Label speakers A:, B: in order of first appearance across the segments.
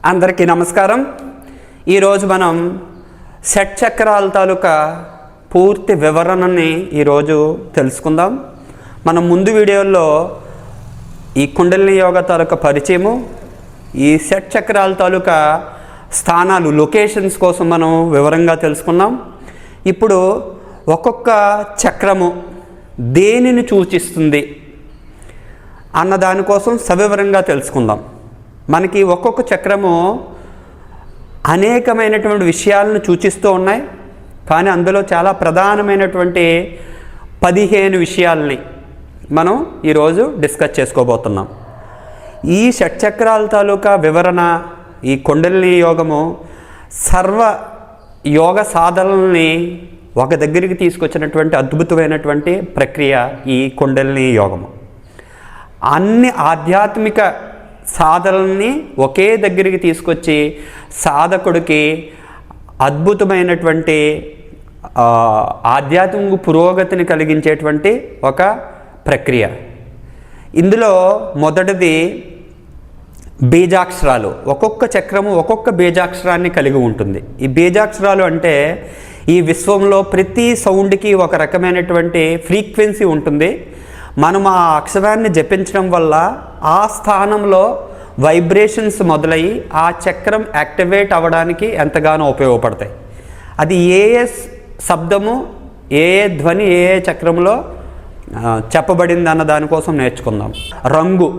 A: అందరికీ నమస్కారం. ఈరోజు మనం షట్ చక్రాల తాలూకా పూర్తి వివరణని ఈరోజు తెలుసుకుందాం. మనం ముందు వీడియోల్లో ఈ కుండలిని యోగా తాలూకా పరిచయము, ఈ షట్ చక్రాల తాలూకా స్థానాలు, లొకేషన్స్ కోసం మనం వివరంగా తెలుసుకున్నాం. ఇప్పుడు ఒక్కొక్క చక్రము దేనిని సూచిస్తుంది అన్న దానికోసం సవివరంగా తెలుసుకుందాం. మనకి ఒక్కొక్క చక్రము అనేకమైనటువంటి విషయాలను సూచిస్తూ ఉన్నాయి, కానీ అందులో చాలా ప్రధానమైనటువంటి 15 విషయాల్ని మనం ఈరోజు డిస్కస్ చేసుకోబోతున్నాం. ఈ షట్చక్రాల తాలూకా వివరణ, ఈ కుండలిని యోగము సర్వ యోగ సాధనల్ని ఒక దగ్గరికి తీసుకొచ్చినటువంటి అద్భుతమైనటువంటి ప్రక్రియ ఈ కుండలిని యోగము. అన్ని ఆధ్యాత్మిక సాధనల్ని ఒకే దగ్గరికి తీసుకొచ్చి సాధకుడికి అద్భుతమైనటువంటి ఆధ్యాత్మిక పురోగతిని కలిగించేటువంటి ఒక ప్రక్రియ. ఇందులో మొదటిది బీజాక్షరాలు. ఒక్కొక్క చక్రము ఒక్కొక్క బీజాక్షరాన్ని కలిగి ఉంటుంది. ఈ బీజాక్షరాలు అంటే ఈ విశ్వంలో ప్రతి సౌండ్కి ఒక రకమైనటువంటి ఫ్రీక్వెన్సీ ఉంటుంది. మనం ఆ అక్షరాన్ని జపించడం వల్ల ఆ స్థానంలో వైబ్రేషన్స్ మొదలయ్యి ఆ చక్రం యాక్టివేట్ అవ్వడానికి ఎంతగానో ఉపయోగపడతాయి. అది ఏ శబ్దము, ఏ ధ్వని ఏ చక్రంలో చెప్పబడింది అన్న దానికోసం నేర్చుకుందాం. రంగు,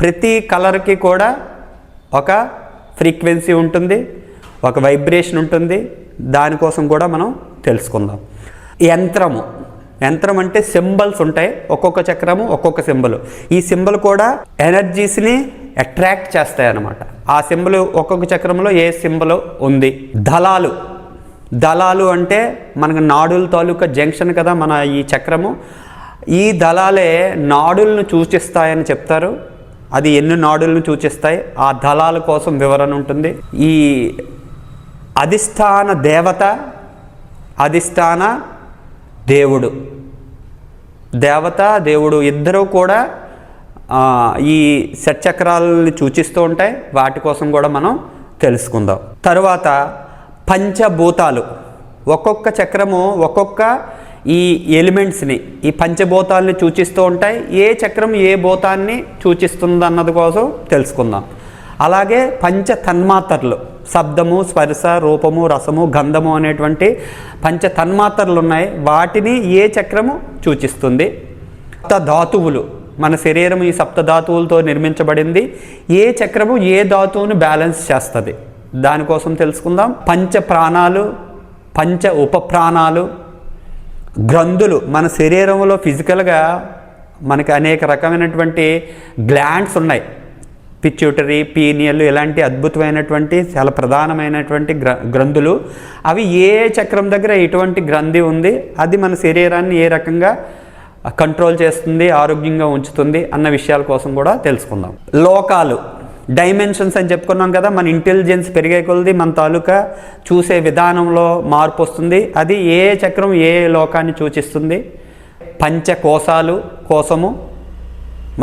A: ప్రతి కలర్కి కూడా ఒక ఫ్రీక్వెన్సీ ఉంటుంది, ఒక వైబ్రేషన్ ఉంటుంది. దానికోసం కూడా మనం తెలుసుకుందాం. యంత్రము, యంత్రం అంటే సింబల్స్ ఉంటాయి. ఒక్కొక్క చక్రము ఒక్కొక్క సింబల్. ఈ సింబల్ కూడా ఎనర్జీస్ని అట్రాక్ట్ చేస్తాయి అన్నమాట. ఆ సింబల్ ఒక్కొక్క చక్రంలో ఏ సింబల్ ఉంది. దళాలు, దళాలు అంటే మనకు నాడుల తాలూకా జంక్షన్ కదా మన ఈ చక్రము. ఈ దళాలే నాడులను సూచిస్తాయని చెప్తారు. అది ఎన్ని నాడులను సూచిస్తాయి, ఆ దళాల కోసం వివరణ ఉంటుంది. ఈ అధిష్టాన దేవత, అధిష్టాన దేవుడు, దేవత దేవుడు ఇద్దరూ కూడా ఈ షట్చక్రాలని సూచిస్తూ ఉంటాయి. వాటి కోసం కూడా మనం తెలుసుకుందాం. తరువాత పంచభూతాలు. ఒక్కొక్క చక్రము ఒక్కొక్క ఈ ఎలిమెంట్స్ని, ఈ పంచభూతాలని సూచిస్తూ ఉంటాయి. ఏ చక్రం ఏ భూతాన్ని సూచిస్తుంది అన్నది కోసం తెలుసుకుందాం. అలాగే పంచ తన్మాత్రలు, శబ్దము, స్పర్శ, రూపము, రసము, గంధము అనేటువంటి పంచ తన్మాత్రలు ఉన్నాయి. వాటిని ఏ చక్రము సూచిస్తుంది. సప్త ధాతువులు, మన శరీరం ఈ సప్త ధాతువులతో నిర్మించబడింది. ఏ చక్రము ఏ ధాతువుని బ్యాలెన్స్ చేస్తుంది దానికోసం తెలుసుకుందాం. పంచ ప్రాణాలు, పంచ ఉపప్రాణాలు, గ్రంథులు. మన శరీరంలో ఫిజికల్గా మనకి అనేక రకమైనటువంటి గ్లాండ్స్ ఉన్నాయి. పిట్యూటరీ, పీనియల్, ఇలాంటి అద్భుతమైనటువంటి చాలా ప్రధానమైనటువంటి గ్రంథులు. అవి ఏ చక్రం దగ్గర ఎటువంటి గ్రంథి ఉంది, అది మన శరీరాన్ని ఏ రకంగా కంట్రోల్ చేస్తుంది, ఆరోగ్యంగా ఉంచుతుంది అన్న విషయాల కోసం కూడా తెలుసుకుందాం. లోకాలు, డైమెన్షన్స్ అని చెప్పుకున్నాం కదా. మన ఇంటెలిజెన్స్ పెరిగే కొలది మన తాలూకా చూసే విధానంలో మార్పు వస్తుంది. అది ఏ చక్రం ఏ లోకాన్ని సూచిస్తుంది. పంచకోశాలు కోసము,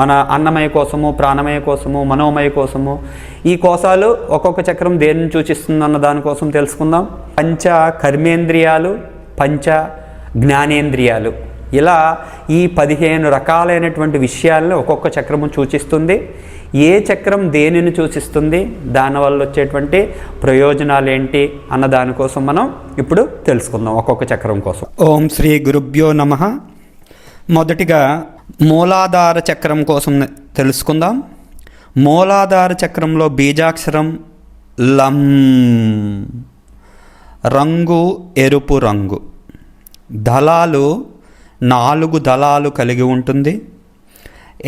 A: మన అన్నమయ కోసము, ప్రాణమయ కోసము, మనోమయ కోసము. ఈ కోశాలు ఒక్కొక్క చక్రం దేనిని సూచిస్తుంది అన్న దానికోసం తెలుసుకుందాం. పంచ కర్మేంద్రియాలు, పంచ జ్ఞానేంద్రియాలు, ఇలా ఈ 15 రకాలైనటువంటి విషయాలను ఒక్కొక్క చక్రము సూచిస్తుంది. ఏ చక్రం దేనిని సూచిస్తుంది, దానివల్ల వచ్చేటువంటి ప్రయోజనాలు ఏంటి అన్న దానికోసం మనం ఇప్పుడు తెలుసుకుందాం ఒక్కొక్క చక్రం కోసం. ఓం శ్రీ గురుభ్యో నమః. మొదటిగా మూలాధార చక్రం కోసం తెలుసుకుందాం. మూలాధార చక్రంలో బీజాక్షరం లం. రంగు ఎరుపు రంగు. దళాలు 4 దళాలు కలిగి ఉంటుంది.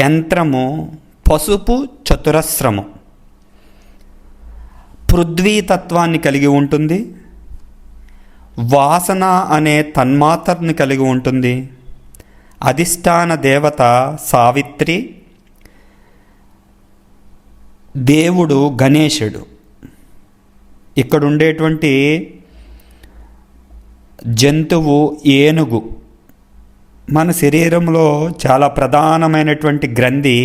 A: యంత్రము పసుపు చతురస్రము. పృథ్వీ తత్వాన్ని కలిగి ఉంటుంది. వాసన అనే తన్మాత్రని కలిగి ఉంటుంది. అధిష్టాన దేవత సావిత్రి. దేవుడు గణేశుడు. ఇక్కడ ఉండేటువంటి జంతువు ఏనుగు. మన శరీరంలో చాలా ప్రధానమైనటువంటి గ్రంథి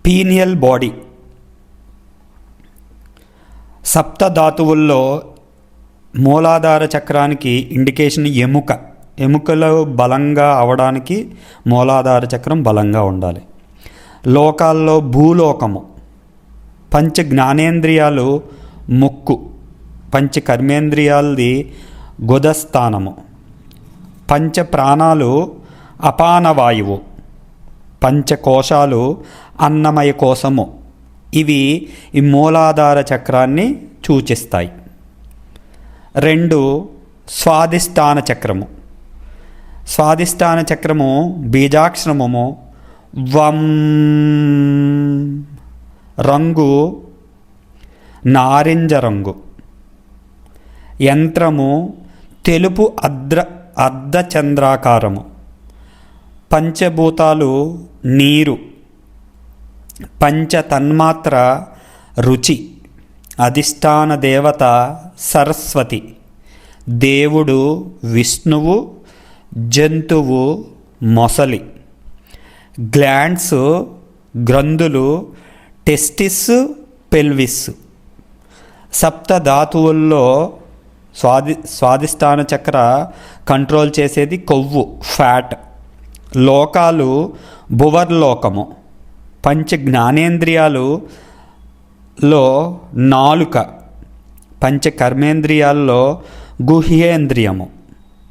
A: పీనియల్ బాడీ. సప్తధాతువుల్లో మూలాధార చక్రానికి ఇండికేషన్ ఎముకలు బలంగా అవడానికి మూలాధార చక్రం బలంగా ఉండాలి. లోకాల్లో భూలోకము, పంచ జ్ఞానేంద్రియాలు ముక్కు, పంచ కర్మేంద్రియాలది గుదస్థానము, పంచ ప్రాణాలు అపానవాయువు, పంచకోశాలు అన్నమయ కోశము. ఇవి ఈ మూలాధార చక్రాన్ని సూచిస్తాయి. 2 స్వాధిష్టాన చక్రము. స్వాధిష్టాన చక్రము బీజాక్షరము వం, రంగు నారింజ రంగు, యంత్రము తెలుపు అర్ధచంద్రాకారము, పంచభూతాలు నీరు, పంచ తన్మాత్ర రుచి, అధిష్టాన దేవత సరస్వతి, దేవుడు విష్ణువు, జంతువు మొసలి, గ్లాండ్స్ గ్రంథులు టెస్టిస్ పెల్విస్. సప్తధాతువుల్లో స్వాధిష్టాన చక్ర కంట్రోల్ చేసేది కొవ్వు ఫ్యాట్. లోకాలు భువర్లోకము, పంచ జ్ఞానేంద్రియాలలో నాలుక, పంచ కర్మేంద్రియాల్లో గుహ్యేంద్రియము,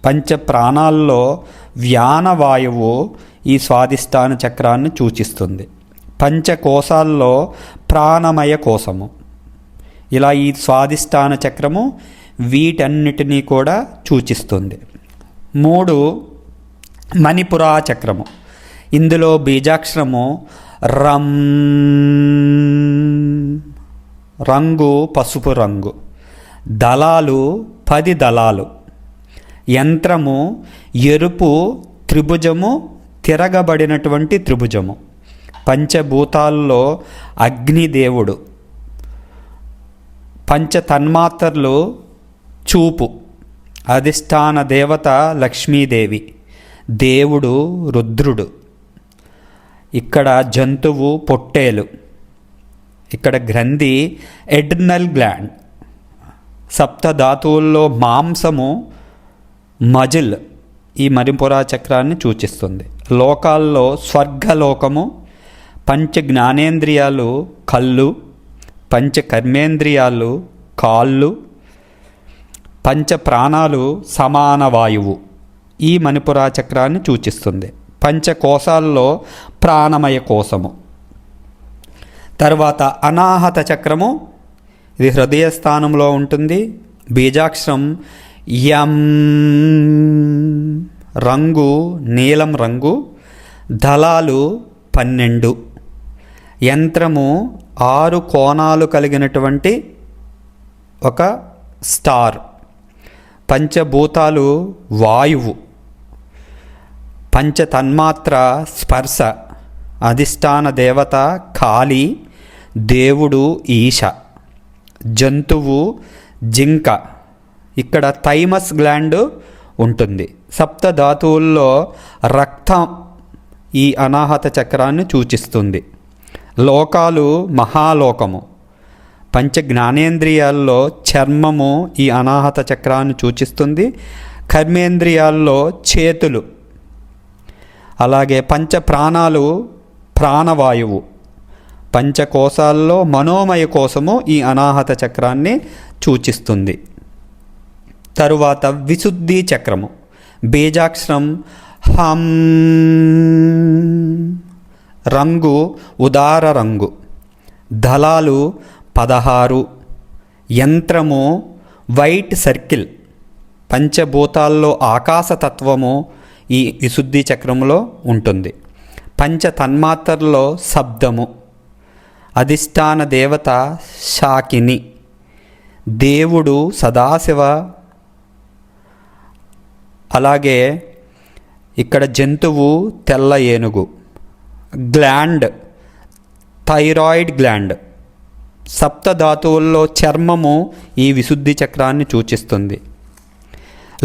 A: పంచ ప్రాణాల్లో వ్యానవాయువు ఈ స్వాధిష్టాన చక్రాన్ని సూచిస్తుంది. పంచకోశాల్లో ప్రాణమయ కోశము. ఇలా ఈ స్వాధిష్టాన చక్రము వీటన్నిటినీ కూడా సూచిస్తుంది. 3 మణిపురా చక్రము. ఇందులో బీజాక్షరము రం, రంగు పసుపు రంగు, దళాలు 10 దళాలు, యంత్రము ఎరుపు త్రిభుజము, తిరగబడినటువంటి త్రిభుజము, పంచభూతాల్లో అగ్నిదేవుడు, పంచ తన్మాత్రలు చూపు, అధిష్టాన దేవత లక్ష్మీదేవి, దేవుడు రుద్రుడు. ఇక్కడ జంతువు పొట్టేలు, ఇక్కడ గ్రంథి ఎడ్రినల్ గ్లాండ్. సప్తధాతువుల్లో మాంసము మజిల్ ఈ మణిపురా చక్రాన్ని సూచిస్తుంది. లోకాల్లో స్వర్గలోకము, పంచ జ్ఞానేంద్రియాలు కళ్ళు, పంచ కర్మేంద్రియాలు కాళ్ళు, పంచ ప్రాణాలు సమాన వాయువు ఈ మణిపురా చక్రాన్ని సూచిస్తుంది. పంచకోశాల్లో ప్రాణమయ కోశము. తర్వాత అనాహత చక్రము, ఇది హృదయ స్థానంలో ఉంటుంది. బీజాక్షరం యం, రంగు నీలం రంగు, దళాలు 12, యంత్రము 6 కోణాలు కలిగినటువంటి ఒక స్టార్, పంచభూతాలు వాయువు, పంచ తన్మాత్ర స్పర్శ, అధిష్టాన దేవత కాళీ, దేవుడు ఈశ, జంతువు జింక. ఇక్కడ థైమస్ గ్లాండ్ ఉంటుంది. సప్తధాతువుల్లో రక్తం ఈ అనాహత చక్రాన్ని సూచిస్తుంది. లోకాలు మహాలోకము, పంచ జ్ఞానేంద్రియాల్లో చర్మము ఈ అనాహత చక్రాన్ని సూచిస్తుంది. కర్మేంద్రియాల్లో చేతులు, అలాగే పంచ ప్రాణాలు ప్రాణవాయువు, పంచకోశాల్లో మనోమయ కోశము ఈ అనాహత చక్రాన్ని సూచిస్తుంది. తరువాత విశుద్ధి చక్రము. బీజాక్షరం హం, రంగు ఉదార రంగు, దళాలు 16, యంత్రము వైట్ సర్కిల్, పంచభూతాల్లో ఆకాశతత్వము ఈ విశుద్ధి చక్రములో ఉంటుంది. పంచ తన్మాత్రల్లో శబ్దము, అధిష్టాన దేవత శాకిని, దేవుడు సదాశివ. అలాగే ఇక్కడ జంతువు తెల్ల ఏనుగు. Gland thyroid gland. సప్తధాతువుల్లో చర్మము ఈ విశుద్ధి చక్రాన్ని సూచిస్తుంది.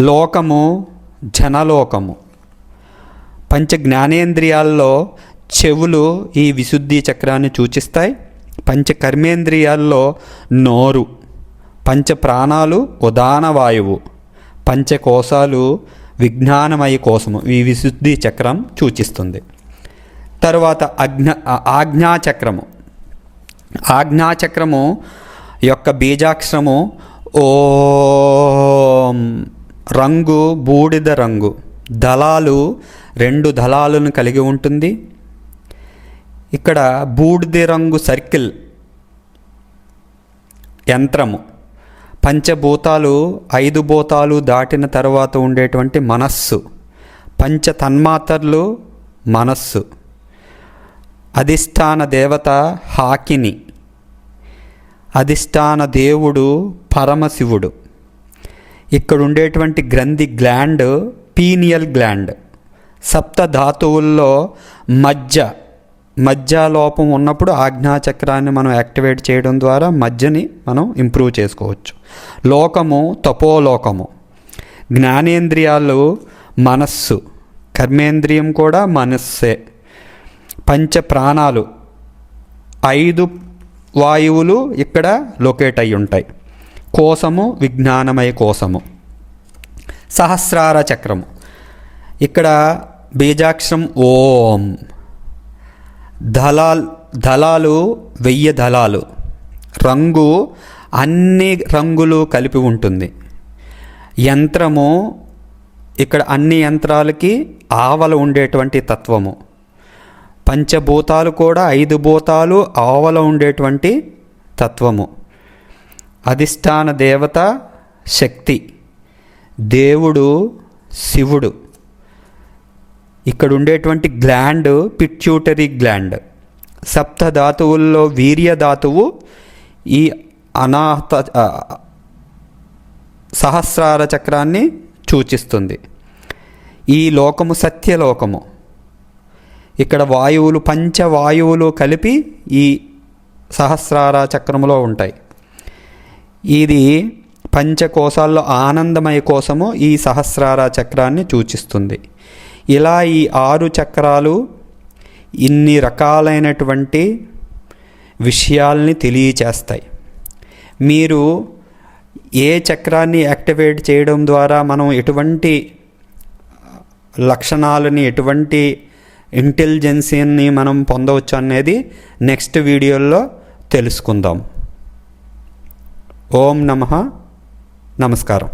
A: లోకము జనలోకము. పంచ జ్ఞానేంద్రియాల్లో చెవులు ఈ విశుద్ధి చక్రాన్ని సూచిస్తాయి. పంచ కర్మేంద్రియాల్లో నోరు, పంచ ప్రాణాలు ఉదాన వాయువు, పంచకోశాలు విజ్ఞానమయ కోశము ఈ విశుద్ధి చక్రం సూచిస్తుంది. తరువాత ఆజ్ఞాచక్రము. ఆజ్ఞాచక్రము యొక్క బీజాక్షరము ఓం. రంగు బూడిద రంగు, దళాలు 2 దళాలను కలిగి ఉంటుంది. ఇక్కడ బూడిద రంగు సర్కిల్ యంత్రము. పంచభూతాలు 5 భూతాలు దాటిన తర్వాత ఉండేటువంటి మనస్సు, పంచ తన్మాత్రలు మనస్సు. అధిష్టాన దేవత హాకిని, అధిష్టాన దేవుడు పరమశివుడు. ఇక్కడ ఉండేటువంటి గ్రంథి గ్లాండ్ పీనియల్ గ్లాండ్. సప్త ధాతువుల్లో మజ్జ లోపం ఉన్నప్పుడు ఆజ్ఞాచక్రాన్ని మనం యాక్టివేట్ చేయడం ద్వారా మజ్జని మనం ఇంప్రూవ్ చేసుకోవచ్చు. లోకము తపోలోకము. జ్ఞానేంద్రియాలు మనస్సు, కర్మేంద్రియం కూడా మనస్సే. పంచ ప్రాణాలు 5 వాయువులు ఇక్కడ లొకేట్ అయి ఉంటాయి. కోశము విజ్ఞానమయ కోశము. సహస్రార చక్రము. ఇక్కడ బీజాక్షరం ఓం. దళాలు 1000 దళాలు. రంగు అన్ని రంగులు కలిపి ఉంటుంది. యంత్రము ఇక్కడ అన్ని యంత్రాలకి ఆవల ఉండేటువంటి తత్వము. పంచభూతాలు కూడా 5 భూతాలు ఆవల ఉండేటువంటి తత్వము. అధిష్టాన దేవత శక్తి, దేవుడు శివుడు. ఇక్కడ ఉండేటువంటి గ్లాండ్ పిట్యూటరీ గ్లాండ్. సప్త ధాతువుల్లో వీర్యధాతువు ఈ సహస్రార చక్రాన్ని సూచిస్తుంది. ఈ లోకము సత్యలోకము. ఇక్కడ వాయువులు పంచవాయువులు కలిపి ఈ సహస్రార చక్రములో ఉంటాయి. ఇది పంచకోశాల్లో ఆనందమయ కోశము ఈ సహస్రార చక్రాన్ని సూచిస్తుంది. ఇలా ఈ 6 చక్రాలు ఇన్ని రకాలైనటువంటి విషయాల్ని తెలియచేస్తాయి. మీరు ఏ చక్రాన్ని యాక్టివేట్ చేయడం ద్వారా మనం ఎటువంటి లక్షణాలని, ఎటువంటి ఇంటెలిజెన్సీని మనం పొందవచ్చు అనేది నెక్స్ట్ వీడియోలో తెలుసుకుందాం. ఓం నమః. నమస్కారం.